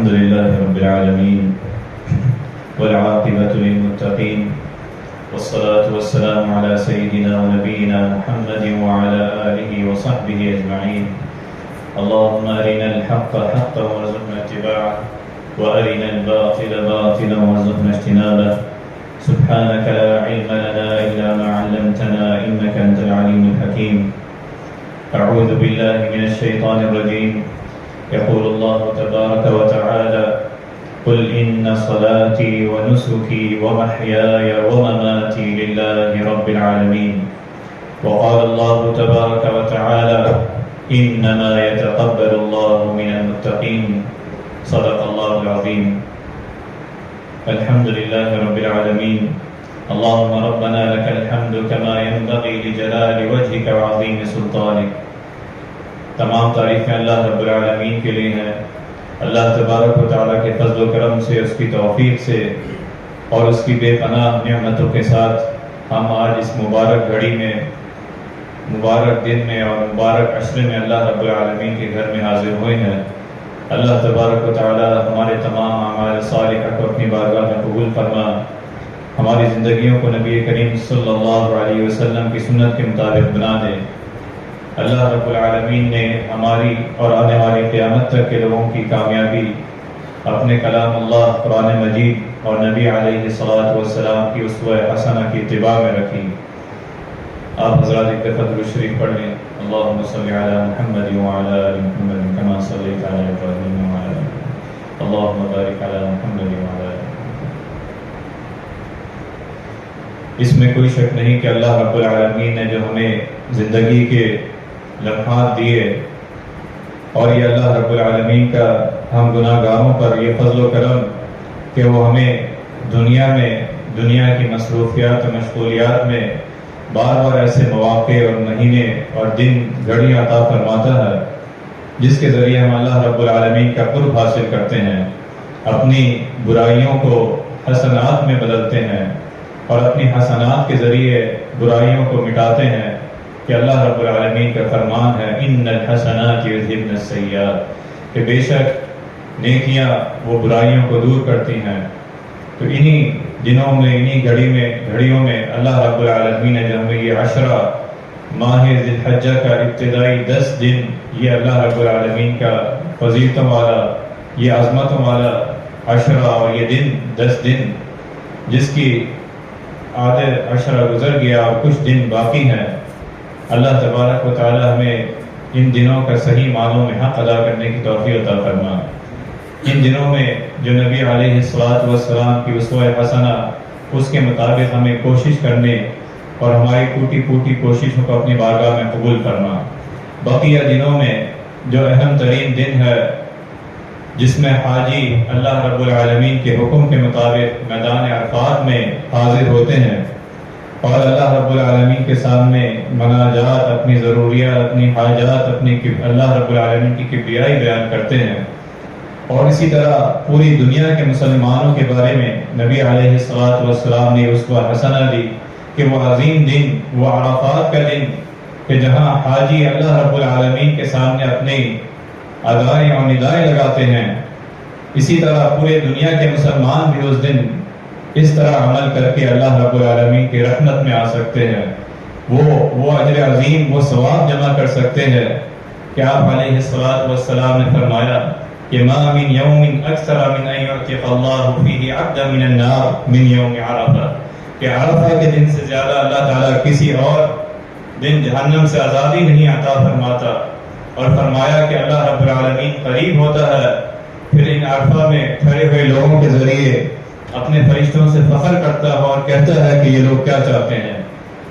الحمد لله رب العالمين والعاقبة للمتقين والصلاة والسلام على سيدنا ونبينا محمد وعلى آله وصحبه أجمعين. اللهم أرنا الحق حقا وارزقنا اتباعه وأرنا الباطل باطلا وارزقنا اجتنابه. سبحانك لا علم لنا إلا ما علمتنا إنك أنت العليم الحكيم. أعوذ بالله من الشيطان الرجيم. يقول الله تبارك وتعالى: قل إن صلاتي ونسكي ومحياي ومماتي لله رب العالمين. وقال الله تبارك وتعالى: إنما يتقبل الله من المتقين. صدق الله العظيم. الحمد لله رب العالمين. اللهم ربنا لك الحمد كما ينبغي لجلال وجهك وعظيم سلطانك. تمام تعریفیں اللہ رب العالمین کے لیے ہیں. اللہ تبارک و تعالیٰ کے فضل و کرم سے، اس کی توفیق سے اور اس کی بے پناہ نعمتوں کے ساتھ ہم آج اس مبارک گھڑی میں، مبارک دن میں اور مبارک عشرے میں اللہ رب العالمین کے گھر میں حاضر ہوئے ہیں. اللہ تبارک و تعالیٰ ہمارے تمام اعمال صالحہ کو اپنی بارگاہ میں قبول فرما، ہماری زندگیوں کو نبی کریم صلی اللہ علیہ وسلم کی سنت کے مطابق بنا دے. اللہ رب العالمین نے ہماری اور آنے والی قیامت تک کے لوگوں کی کامیابی اپنے کلام اللہ قرآن مجید اور نبی علیہ الصلوۃ والسلام کی اسوہ حسنہ کی اتباع میں رکھی. آپ حضرات ایک دفعہ درود شریف پڑھ لیں. اللہم صلی علی محمد وعلی آل محمد کما صلیت علی ابراہیم وعلی آل اللہم بارک علی محمد وعلی آل. اس میں کوئی شک نہیں کہ اللہ رب العالمین نے جو ہمیں زندگی کے لمحات دیے، اور یہ اللہ رب العالمین کا ہم گناہ گاروں پر یہ فضل و کرم کہ وہ ہمیں دنیا کی مصروفیات و مشغولیات میں بار بار ایسے مواقع اور مہینے اور دن گھڑیاں عطا فرماتا ہے جس کے ذریعے ہم اللہ رب العالمین کا قرب حاصل کرتے ہیں، اپنی برائیوں کو حسنات میں بدلتے ہیں اور اپنی حسنات کے ذریعے برائیوں کو مٹاتے ہیں. کہ اللہ رب العالمین کا فرمان ہے: ان الحسنات یذھبن السیئات، کہ بے شک نیکیاں وہ برائیوں کو دور کرتی ہیں. تو انہی دنوں میں، انہی گھڑیوں میں اللہ رب العالمین نے جو ہمیں یہ عشرہ ماہ ذی الحجہ کا ابتدائی 10 دن، یہ اللہ رب العالمین کا فضیلتوں والا، یہ عظمتوں والا عشرہ اور یہ دن 10 دن جس کی آدھے عشرہ گزر گیا اور کچھ دن باقی ہیں. اللہ تبارک و تعالی ہمیں ان دنوں کا صحیح معنوں میں حق ادا کرنے کی توفیق عطا فرما. ان دنوں میں جو نبی علیہ الصلوۃ والسلام کی اسوہ حسنہ، اس کے مطابق ہمیں کوشش کرنے اور ہماری ٹوٹی پھوٹی کوششوں کو اپنی بارگاہ میں قبول کرنا. بقیہ دنوں میں جو اہم ترین دن ہے جس میں حاجی اللہ رب العالمین کے حکم کے مطابق میدان عرفات میں حاضر ہوتے ہیں اور اللہ رب العالمین کے سامنے مناجات، اپنی ضروریات، اپنی حاجات، اللہ رب العالمین کی کبریائی بیان کرتے ہیں. اور اسی طرح پوری دنیا کے مسلمانوں کے بارے میں نبی علیہ الصلوۃ والسلام نے اسوہ حسنہ دی کہ وہ عظیم دن، وہ عرفات کا دن کہ جہاں حاجی اللہ رب العالمین کے سامنے اپنی ادائیں اور ندائیں لگاتے ہیں، اسی طرح پورے دنیا کے مسلمان بھی اس دن اس طرح عمل کر کے اللہ رب العالمین کی رحمت میں آ سکتے ہیں. وہ اجر عظیم، وہ ثواب جمع کر سکتے ہیں کہ آپ علیہ الصلوۃ والسلام نے فرمایا کہ ما من یوم اکثر من ان یعتق اللہ فیہ عبدا من النار من یوم عرفہ، کہ عرفہ کے دن سے زیادہ اللہ تعالیٰ کسی اور دن جہنم سے آزادی نہیں عطا فرماتا. اور فرمایا کہ اللہ رب العالمین قریب ہوتا ہے، پھر ان عرفہ میں کھڑے ہوئے لوگوں کے ذریعے اپنے فرشتوں سے فخر کرتا ہے اور کہتا ہے کہ یہ لوگ کیا چاہتے ہیں.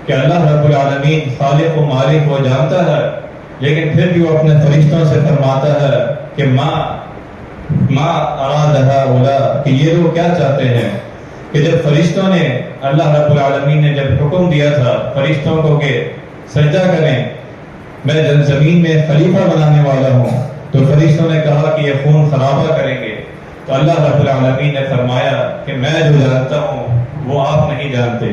کہ اللہ رب العالمین خالق و مالک وہ جانتا ہے، لیکن پھر بھی وہ اپنے فرشتوں سے فرماتا ہے کہ ما اراد هؤلاء، کہ یہ لوگ کیا چاہتے ہیں. کہ جب فرشتوں نے، اللہ رب العالمین نے جب حکم دیا تھا فرشتوں کو کہ سجدہ کریں، میں زمین میں خلیفہ بنانے والا ہوں، تو فرشتوں نے کہا کہ یہ خون خرابہ کریں گے. تو اللہ رب العالمین نے فرمایا کہ میں جو جانتا ہوں وہ آپ نہیں جانتے.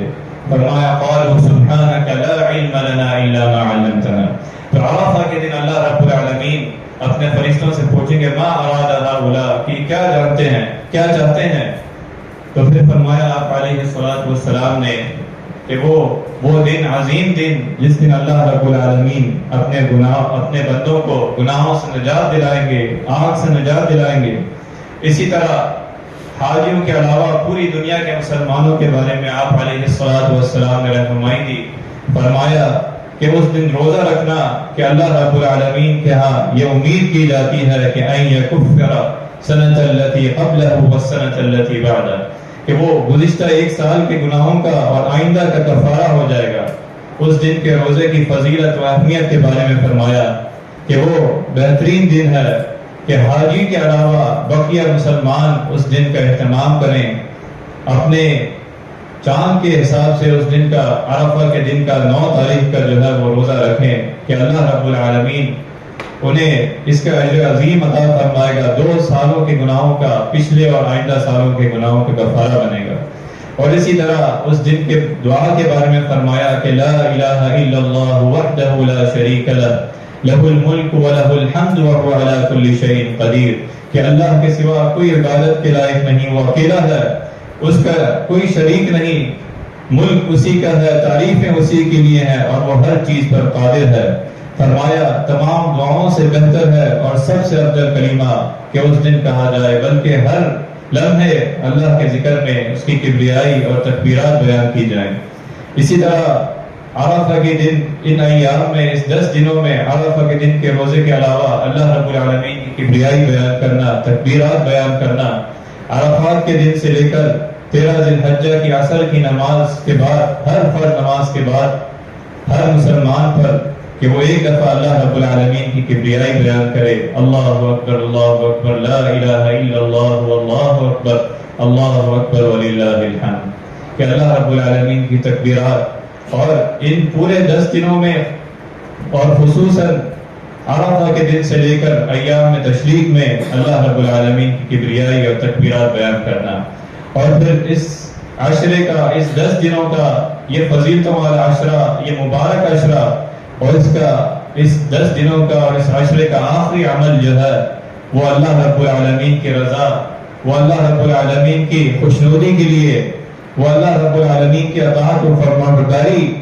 فرمایا قالوا سبحانك لا علم لنا الا ما علمتنا. تو عرفہ کے دن اللہ رب العالمین اپنے فرشتوں سے پوچھیں گے ما اراد ہؤلاء کہ کیا جانتے ہیں، کیا چاہتے ہیں؟ تو پھر فرمایا آپ علیہ الصلوۃ والسلام نے کہ وہ دن عظیم دن جس دن اللہ رب العالمین اپنے بندوں کو گناہوں سے نجات دلائیں گے، آگ سے نجات دلائیں گے۔ اسی طرح حاجیوں کے علاوہ پوری دنیا کے مسلمانوں کے بارے میں آپ علیہ الصلوۃ والسلام نے رہنمائی دی، فرمایا کہ اس دن روزہ رکھنا کہ اللہ رب العالمین کے ہاں یہ امید کی جاتی ہے کہ ان یکفر سنۃ التی قبلہ والسنۃ التی بعدہ، کہ وہ گزشتہ ایک سال کے گناہوں کا اور آئندہ کا کفارہ ہو جائے گا۔ اس دن کے روزے کی فضیلت و اہمیت کے بارے میں فرمایا کہ وہ بہترین دن ہے کہ حاجی کے علاوہ بقیہ مسلمان اس دن کا اہتمام کریں، اپنے چاند کے حساب سے اس دن کا، عرفہ کے دن کا 9 تاریخ کا جو ہے وہ روزہ رکھیں کہ اللہ رب العالمین انہیں اس کا اجر عظیم عطا فرمائے گا، 2 سالوں کے گناہوں کا، پچھلے اور آئندہ سالوں کے گناہوں کا کفارہ بنے گا۔ اور اسی طرح اس دن کے دعا کے بارے میں فرمایا کہ لا الہ الا اللہ وحدہ لا شریک لہ لہ الملک ولہ الحمد وہو علی کل شیء قدیر، کہ اللہ کے سوا کوئی عبادت کے لائق نہیں، وہ اکیلا ہے، اس کا کوئی شریک نہیں، ملک اسی کا ہے، تعریفیں اسی کے لیے ہیں اور وہ ہر چیز پر قادر ہے۔ فرمایا تمام دعاؤں سے بہتر ہے اور سب سے افضل کلمہ کہ اس دن کہا جائے، بلکہ ہر لمحے اللہ کے ذکر میں اس کی کبریائی اور تکبیرات بیان کی جائیں۔ اسی طرح عرفہ کے دن، ان ایام میں، اس 10 دنوں میں عرفہ کے دن کے روزے کے علاوہ اللہ رب العالمین کی کبریائی بیان کرنا، تکبیرات بیان کرنا، عرفات کے دن سے لے کر 13 ذی الحجہ کی عصر کی نماز کے بعد، ہر فرض نماز کے بعد ہر مسلمان پر کہ وہ ایک دفعہ اللہ رب العالمین کی کبریائی بیان کرے، اللہ اکبر لا الہ الا اللہ واللہ اکبر اللہ اکبر وللہ الحمد، کہ اللہ رب العالمین کی تکبیرات۔ اور ان پورے 10 دنوں میں اور خصوصاً عرفہ کے دن سے لے کر ایام تشریق میں اللہ رب العالمین کی کبریائی اور تکبیرات بیان کرنا، اور پھر اس عشرے کا، اس 10 دنوں کا یہ فضیلتوں والا عشرہ، یہ مبارک عشرہ، اور اس 10 دنوں کا اور اس عشرے کا آخری عمل جو ہے وہ اللہ رب العالمین کی رضا، وہ اللہ رب العالمین کی خوشنودی کے لیے، وہ اللہ رب العالمین کی اطاعت و فرمانبرداری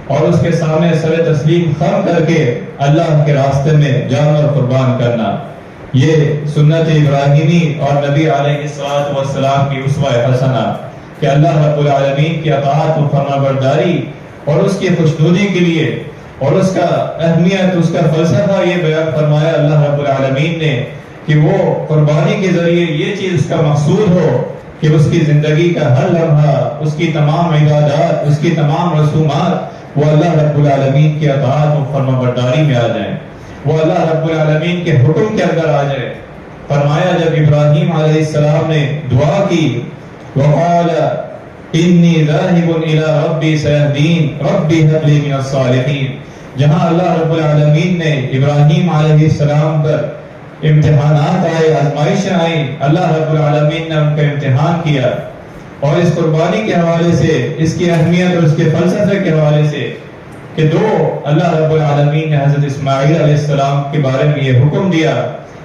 اور اس کے سامنے سر تسلیم خم کر کے اللہ کے راستے میں جان اور قربان کرنا، یہ سنت ابراہیمی اور نبی علیہ الصلوۃ والسلام کی اسوہ حسنہ، کہ اللہ رب العالمین کی اطاعت و فرمانبرداری اور اس کی خوشنودی کے لیے، اور اس کا اہمیت، اس کا فلسفہ یہ بیان فرمایا اللہ رب العالمین نے کہ وہ قربانی کے ذریعے یہ چیز اس کا مقصود ہو کہ اس کی زندگی کا ہر لمحہ، اس کی تمام عبادات، اس کی تمام رسومات وہ اللہ رب العالمین کی اطاعت و فرمانبرداری میں آ جائیں، وہ اللہ رب العالمین کے حکم کے اندر آ جائے۔ فرمایا جب ابراہیم علیہ السلام نے دعا کی، وقال انی ذاہب الی ربی سیہدین ربی هب لی من الصالحین، جہاں اللہ رب العالمین نے ابراہیم علیہ السلام پر امتحانات آئے، آزمائشیں آئیں، اللہ رب العالمین نے ان کا امتحان کیا، اور اس قربانی کے حوالے سے، اس کی اہمیت اور اس کے فلسفے کے حوالے سے کہ اللہ رب العالمین نے حضرت اسماعیل علیہ السلام کے بارے میں یہ حکم دیا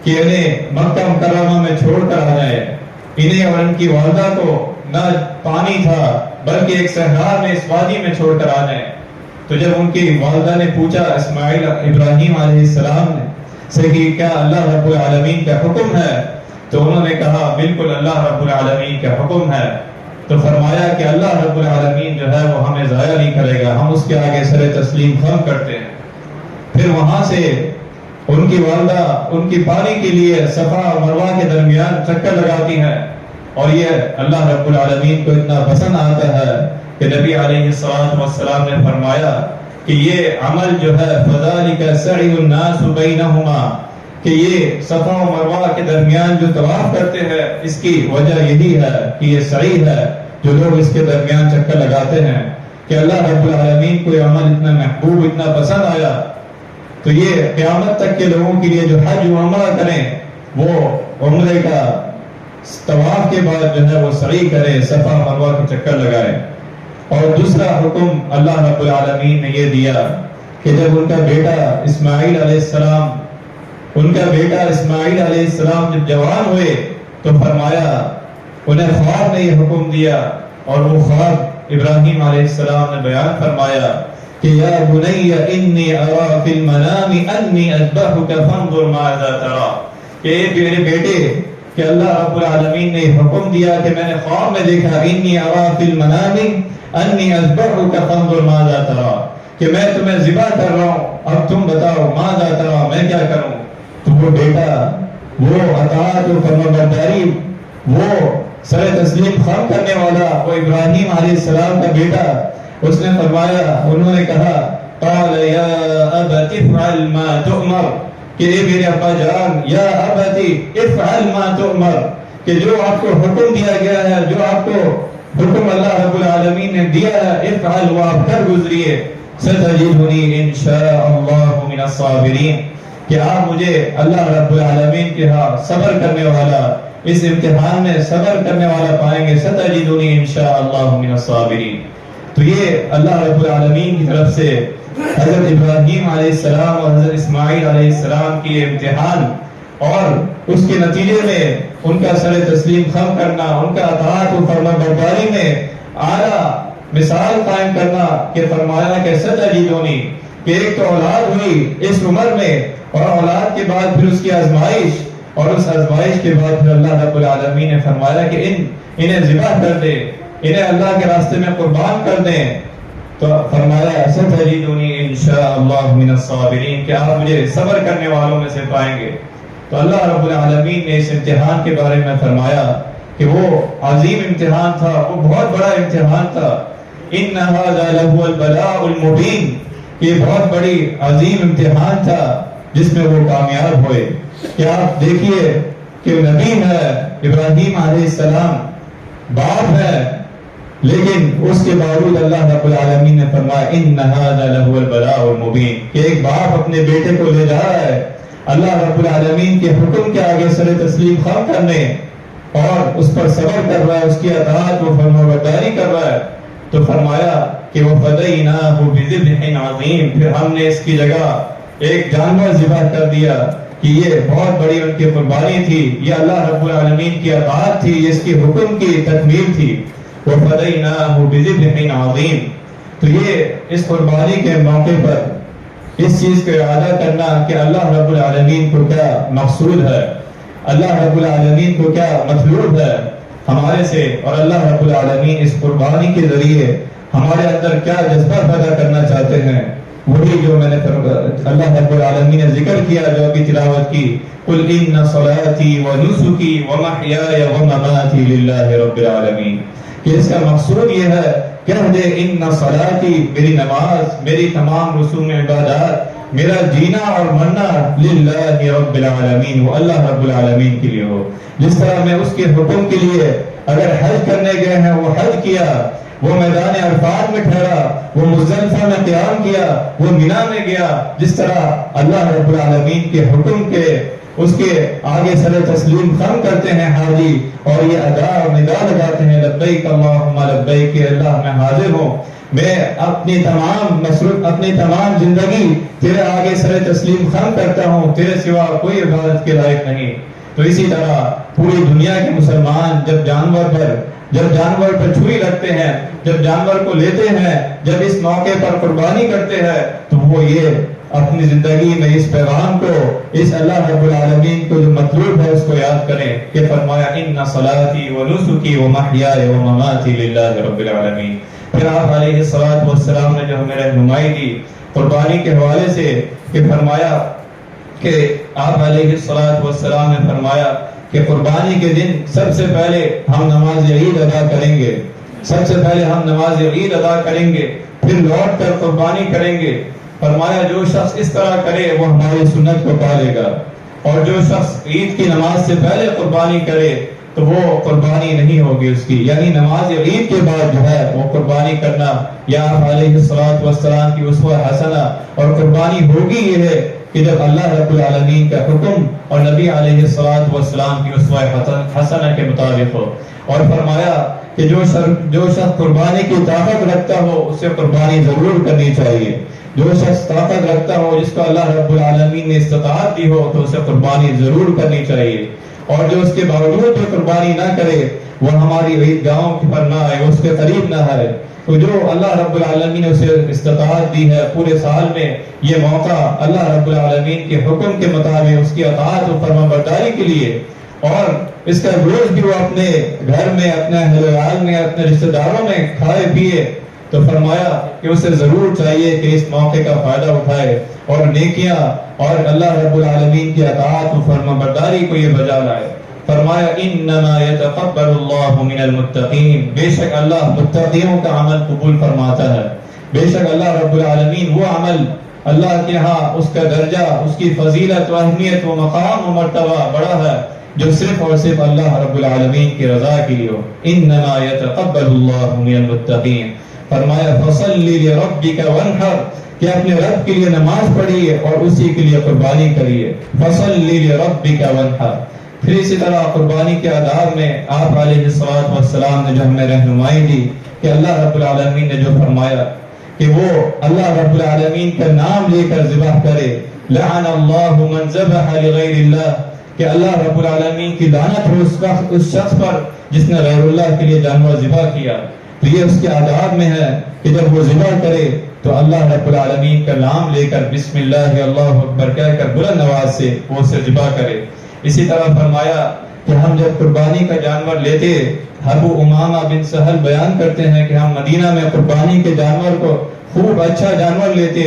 کہ انہیں مکہ مکرمہ میں چھوڑ کر آ جائے، انہیں اور ان کی والدہ کو نہ پانی تھا بلکہ ایک صحرا میں، اس وادی میں چھوڑ کر آ جائیں۔ تو جب ان کی والدہ نے پوچھا اسماعیل ابراہیم علیہ السلام نے سے کہ کیا اللہ رب العالمین کا حکم ہے، تو انہوں نے کہا بالکل اللہ رب العالمین کا حکم ہے۔ تو فرمایا کہ اللہ رب العالمین جو ہے وہ ہمیں ضائع نہیں کرے گا، ہم اس کے آگے سر تسلیم خم کرتے ہیں۔ پھر وہاں سے ان کی والدہ ان کی پانی کے لیے صفا اور مروہ کے درمیان چکر لگاتی ہیں، اور یہ اللہ رب العالمین کو اتنا پسند آتا ہے کہ نبی علیہ الصلوۃ والسلام نے فرمایا کہ یہ عمل جو ہے فَذَلِكَ سَعْيُ النَّاسُ بَيْنَهُمَا، کہ یہ صفا و مروہ کے درمیان جو طواف کرتے ہیں اس کی وجہ یہی ہے کہ یہ سعی ہے، جو لوگ اس کے درمیان چکر لگاتے ہیں، کہ اللہ رب العالمین کو یہ عمل اتنا محبوب، اتنا پسند آیا، تو یہ قیامت تک کے لوگوں کے لیے جو حج و عمرہ کریں وہ عمرے کا طواف کے بعد جو ہے وہ سعی کریں، صفا مروہ کے چکر لگائیں۔ اور دوسرا حکم اللہ رب العالمین نے یہ دیا کہ جب ان کا بیٹا اسماعیل علیہ السلام ان کا بیٹا اسماعیل علیہ السلام جب جوان ہوئے تو فرمایا انہیں خواب نے یہ حکم دیا، اور وہ خواب ابراہیم علیہ السلام نے بیان فرمایا کہ یا بنی انی ارا فی المنام انی اذبحک فانظر ماذا ترى، کہ میرے بیٹے کہ اللہ رب العالمین نے حکم دیا کہ میں نے خواب میں دیکھا انی ارا فی المنام انی اذبحک فانظر ماذا ترى، کہ میں تمہیں ذبح کر رہا ہوں، اب تم بتاؤ ماذا ترى، میں کیا کروں۔ تو وہ بیٹا، وہ اطاعت و فرمانبرداری، وہ سر تسلیم خم کرنے والا، وہ ابراہیم علیہ السلام کا بیٹا، اس نے فرمایا، انہوں نے کہا قال یا ابت افعل ما تؤمر، کہ اے میرے ابا جان، یا ابتی افعل ما تؤمر، کہ جو آپ کو حکم دیا گیا ہے، جو آپ کو حکم اللہ رب العالمین نے دیا ہے، افعل، وہ آپ کر گزریے، ستجدنی انشاء اللہ من الصابرین، کہ آپ مجھے اللہ رب العالمین کے ہاں صبر کرنے والا، اس امتحان میں صبر کرنے والا پائیں گے، ستجدنی انشاء اللہ من الصابرین۔ تو یہ اللہ رب العالمین کی طرف سے حضرت ابراہیم علیہ السلام اور حضرت اسماعیل علیہ السلام کی امتحان، اور اس کے نتیجے میں ان کا سر تسلیم خم کرنا، ان کا اطاعت و فرمانبرداری میں اعلیٰ مثال قائم کرنا، کہ فرمایا کہ ستجدنی، کہ ایک تو اولاد ہوئی اس عمر میں، اور اولاد کے بعد پھر اس کی آزمائش، اور اس آزمائش کے بعد پھر اللہ رب العالمین نے فرمایا کہ انہیں ذبح کر دے، انہیں اللہ کے راستے میں قربان کر دیں، تو فرمایا ستجدنی انشاء اللہ من الصابرین، کہ آپ مجھے صبر کرنے والوں میں سے پائیں گے۔ تو اللہ رب العالمین نے اس امتحان کے بارے میں فرمایا کہ وہ عظیم امتحان تھا، وہ بہت بڑا امتحان تھا، ان ھذا لہو البلاء المبین، یہ بہت بڑی عظیم امتحان تھا جس میں وہ کامیاب ہوئے۔ کہ آپ دیکھیے کہ نبی ہے ابراہیم علیہ السلام، باپ ہے، لیکن اس کے باوجود اللہ رب العالمین نے فرمایا ان ھذا لہو البلاء المبین، کہ ایک باپ اپنے بیٹے کو لے جا رہا ہے اللہ رب العالمین کے حکم کے آگے سر تسلیم خم کرنے، اور اس پر صبر کر رہا ہے، اس کی اطاعت و فرمانبرداری کر رہا ہے، تو فرمایا کہ وَفَدَيْنَاهُ بِذِبْحٍ عَظِيمٍ، پھر ہم نے اس کی جگہ ایک جانور ذبح کر دیا، کہ یہ بہت بڑی ان کی قربانی تھی، یہ اللہ رب العالمین کی اطاعت تھی، یہ اس کی حکم کی تکمیل تھی۔ وَفَدَيْنَاهُ بِذِبْحٍ عَظِيمٍ، تو یہ اس قربانی کے موقع پر اس چیز کو ارادہ کرنا کہ اللہ رب العالمین کو کیا مقصود ہے، اللہ رب العالمین کو کیا مطلوب ہے ہمارے سے، اور اللہ رب العالمین اس قربانی کے ذریعے ہمارے اندر کیا جذبہ پیدا کرنا چاہتے ہیں، وہی جو میں نے اللہ رب العالمین نے ذکر کیا، جو ابھی تلاوت کی، قُلْ إِنَّ صَلَاتِي وَنُسُكِي وَمَحْيَايَ وَمَمَاتِي لِلَّهِ رَبِّ الْعَالَمِينَ، کہ اس کا مقصود یہ ہے، کہہ دے ان صلاتی، میری نماز، میری تمام رسوم عبادات، میرا جینا اور مرنا للہ رب العالمین، وہ اللہ رب العالمین کے لیے ہو۔ جس طرح میں اس کے حکم کے لیے اگر حج کرنے گئے ہیں وہ حج کیا، وہ میدان عرفات میں ٹھہرا، وہ مزدلفہ میں قیام کیا، وہ مینا میں گیا، جس طرح اللہ رب العالمین کے حکم کے اس کے آگے سر تسلیم خم کرتے ہیں حاجی، اور یہ ادا اور ندا لگاتے ہیں لبیک اللہم لبیک، کہ اللہ میں حاضر ہوں، میں اپنی تمام زندگی تیرے آگے سر تسلیم خم کرتا ہوں، تیرے سوا کوئی عبادت کے لائق نہیں۔ تو اسی طرح پوری دنیا کے مسلمان جب جانور پر چھری رکھتے ہیں، جب جانور کو لیتے ہیں، جب اس موقع پر قربانی کرتے ہیں، تو وہ یہ اپنی زندگی میں اس پیغام کو، اس اللہ رب العالمین کو جو مطلوب ہے اس کو یاد کریں، کہ فرمایا ان صلاتی ونسکی ومحیای ومماتی للہ رب العالمین۔ پھر آپ علیہ الصلوۃ والسلام نے جو ہمیں رہنمائی دی قربانی کے حوالے سے، کہ فرمایا کہ آپ علیہ الصلوۃ والسلام نے فرمایا کہ قربانی کے دن سب سے پہلے ہم نماز عید ادا کریں گے، سب سے پہلے ہم نماز عید ادا کریں گے، پھر لوٹ کر قربانی کریں گے۔ فرمایا جو شخص اس طرح کرے وہ ہماری سنت کو پالے گا، اور جو شخص عید کی نماز سے پہلے قربانی کرے تو وہ قربانی نہیں ہوگی اس کی، یعنی نماز عید کے بعد جو ہے وہ قربانی کرنا، یا آپ علیہ الصلوۃ والسلام کی اسوہ حسنہ، اور قربانی ہوگی یہ ہے کہ جب اللہ رب العالمین کا حکم اور نبی علیہ الصلوۃ والسلام کی اسوہ حسنہ کے مطابق ہو۔ اور فرمایا کہ جو شخص قربانی کی طاقت رکھتا ہو اسے قربانی ضرور کرنی چاہیے، جو شخص طاقت رکھتا ہو، جس کو اللہ رب العالمین نے استطاعت دی ہو، تو اسے قربانی ضرور کرنی چاہیے، اور جو اس کے باوجود بھی قربانی نہ کرے وہ ہماری عیدگاہوں پر نہ آئے، اس کے قریب نہ آئے۔ تو جو اللہ رب العالمین نے اسے استطاعت دی ہے پورے سال میں، یہ موقع اللہ رب العالمین کے حکم کے مطابق اس کی اطاعت و فرمانبرداری کے لیے، اور اس کا گوشت بھی وہ اپنے گھر میں، اپنے اہل ویال میں، اپنے رشتہ داروں میں کھائے پیے، تو فرمایا کہ اسے ضرور چاہیے کہ اس موقع کا فائدہ اٹھائے اور نیکیاں اور اللہ رب العالمین کی اطاعت و فرمانبرداری کو یہ بجا لائے۔ فرمایا انما یتقبل اللہ من المتقین، بے شک اللہ متقیوں کا عمل قبول فرماتا ہے۔ بے شک اللہ رب العالمین وہ عمل اللہ کے ہاں اس کا درجہ، اس کی فضیلت و اہمیت و مقام و مرتبہ بڑا ہے جو صرف اور صرف اللہ رب العالمین کی رضا کے لیے ہو۔ انما یتقبل اللہ من المتقین۔ فرمایا فصلی لربک وانحر، کہ اپنے رب کے لیے نماز پڑھیے اور اسی کے لیے قربانی کریے۔ فصلی لربک وانحر۔ پھر اسی طرح قربانی کے آداب میں آپ علیہ السلام نے جو ہمیں رہنمائی دی کہ اللہ رب العالمین نے جو فرمایا کہ وہ اللہ رب العالمین کا نام لے کر ذبح کرے، لعن اللہ من ذبح لغیر اللہ، کہ اللہ رب العالمین کی لعنت ہو اس شخص پر جس نے غیر اللہ کے لیے جانور ذبح کیا۔ تو یہ اس کے آداب میں ہے کہ جب وہ ذبح کرے تو اللہ رب العالمین کا نام لے کر بسم اللہ اللہ اکبر کہہ کر بلند آواز سے وہ اسے ذبح کرے۔ اسی طرح فرمایا کہ ہم جب قربانی کا جانور لیتے، ابو امامہ بن سہل بیان کرتے ہیں کہ ہم مدینہ میں قربانی کے جانور کو خوب اچھا جانور لیتے،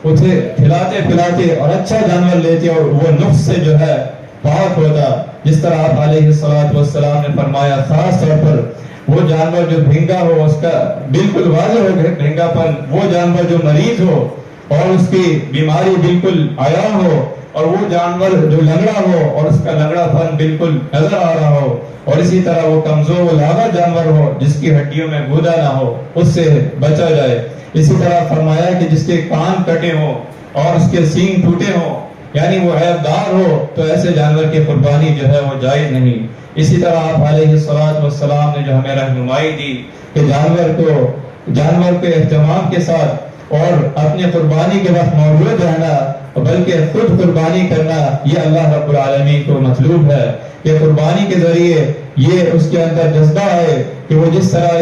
اسے کھلاتے پلاتے اور اچھا جانور لیتے اور وہ نقص سے جو ہے پاک ہوتا، جس طرح آپ علیہ السلام نے فرمایا خاص طور پر وہ جانور جو بھینگا ہو، اس کا بالکل واضح ہو گیا بھینگا پن، وہ جانور جو مریض ہو اور اس کی بیماری بالکل عیاں ہو، اور وہ جانور جو لنگڑا ہو اور اس کا لنگڑا پن بالکل نظر آ رہا ہو، اور اسی طرح وہ کمزور و لاغر جانور ہو جس کی ہڈیوں میں گودا نہ ہو، اس سے بچا جائے۔ اسی طرح فرمایا کہ جس کے کان کٹے ہوں اور اس کے سینگ ٹوٹے ہوں، یعنی وہ عیب دار ہو، تو ایسے جانور کی قربانی جو ہے وہ جائز نہیں۔ اسی طرح آپ علیہ السلام نے جو ہمیں رہنمائی دی کہ جانور کے اہتمام کے ساتھ اور اپنے قربانی کے وقت موجود رہنا، بلکہ خود قربانی کرنا، یہ اللہ رب العالمین کو مطلوب ہے کہ قربانی کے ذریعے یہ اس کے اندر جذبہ ہے کہ وہ جس طرح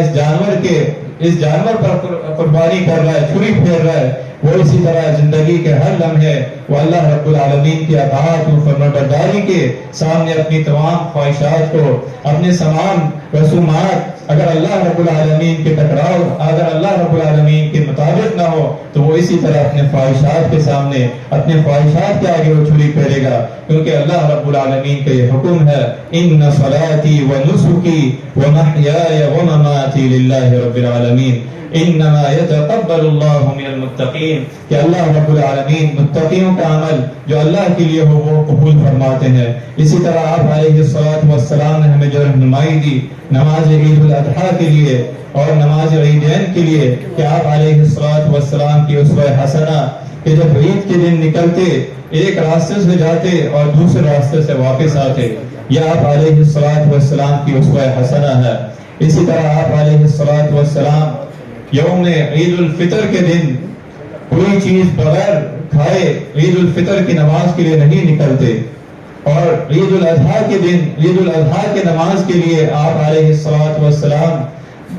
اس جانور پر قربانی کر رہا ہے، چھری پھیر رہا ہے، وہ اسی طرح زندگی کے ہر لمحے وہ اللہ رب العالمین کی اطاعت و فرمانبرداری کے سامنے اپنی تمام خواہشات کو، اپنے تمام رسومات، اگر اللہ رب العالمین کے ٹکراؤ، اگر اللہ رب العالمین کے مطابق نہ ہو تو وہ اسی طرح اپنے خواہشات کے سامنے، اپنے خواہشات کے آگے وہ چھری پھیرے گا، کیونکہ اللہ رب العالمین کا یہ حکم ہے ان صلاتی و نسکی و محیای و مماتی للہ رب العالمین انما یتقبل اللہ من المتقین، کہ اللہ رب العالمین متقیوں کا عمل جو اللہ کے لیے ہو وہ قبول فرماتے ہیں۔ اسی طرح آپ علیہ السلام نے ہمیں جو رہنمائی دی نماز عید الاضحیٰ کے لیے اور نماز عیدین کے لیے، کہ آپ علیہ السلام کی اسوہ حسنہ کہ جب عید کے دن نکلتے ایک راستے سے جاتے اور دوسرے راستے سے واپس آتے، یہ آپ علیہ السلام کی اسوہ حسنہ ہے۔ اسی طرح آپ علیہ السلام یوم عید الفطر کے دن کوئی چیز بغیر کھائے عید الفطر کی نماز کے لیے نہیں نکلتے، اور عید الاضحیٰ کے دن عید الاضحیٰ کے نماز کے لیے آپ علیہ السلام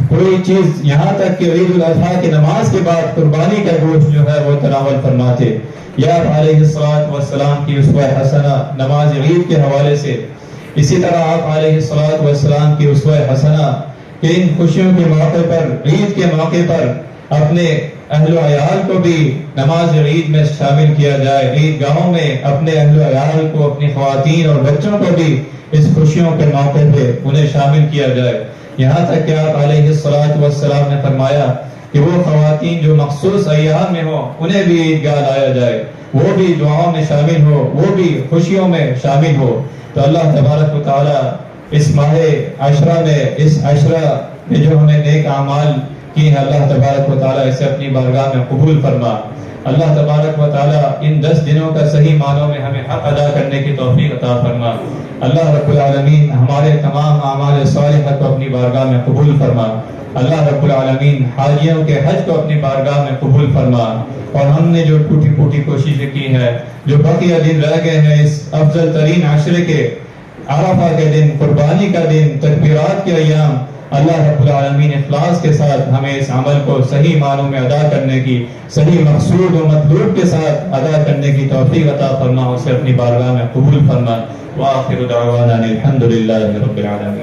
کوئی چیز یہاں تک کہ عید الاضحیٰ کی نماز کے بعد قربانی کا گوشت جو ہے وہ تناول فرماتے۔ یا آپ علیہ السلام کی اسوہ حسنہ نماز عید کے حوالے سے۔ اسی طرح آپ علیہ السلام کی اسوہ حسنہ کہ ان خوشیوں کے موقع پر، عید کے موقع پر اپنے اہل و عیال کو بھی نماز عید میں شامل کیا جائے، عید گاہوں میں اپنے اہل و عیال کو، اپنی خواتین اور بچوں کو بھی اس خوشیوں کے موقع پہ انہیں شامل کیا جائے۔ یہاں تک کہ آپ علیہ السلام نے فرمایا کہ وہ خواتین جو مخصوص ایام میں ہو انہیں بھی عیدگاہ لایا جائے، وہ بھی دعاؤں میں شامل ہو، وہ بھی خوشیوں میں شامل ہو۔ تو اللہ تبارک و تعالی اس ماہ عشرہ میں، اس عشرہ میں جو ہمیں نیک اعمال کی ہیں، اللہ تبارک و تعالی اسے اپنی بارگاہ میں قبول فرما۔ اللہ تبارک و تعالی ان 10 دنوں کا صحیح معنوں میں ہمیں حق ادا کرنے کی توفیق عطا فرما۔ اللہ رب العالمین ہمارے تمام اعمال صالحہ کو اپنی بارگاہ میں قبول فرما۔ اللہ رب العالمین حاجیوں کے حج کو اپنی بارگاہ میں قبول فرما، اور ہم نے جو ٹوٹی پھوٹی کوششیں کی ہے، جو بقیہ دن رہ گئے ہیں اس افضل ترین عشرے کے، عرفہ کے دن، قربانی کا دن، تکبیرات کے ایام، اللہ رب العالمین اخلاص کے ساتھ ہمیں اس عمل کو صحیح معنوں میں ادا کرنے کی، صحیح مقصود و مطلوب کے ساتھ ادا کرنے کی توفیق عطا فرما، اسے اپنی بارگاہ میں قبول فرما۔ وآخر دعوانا الحمد للہ رب العالمین۔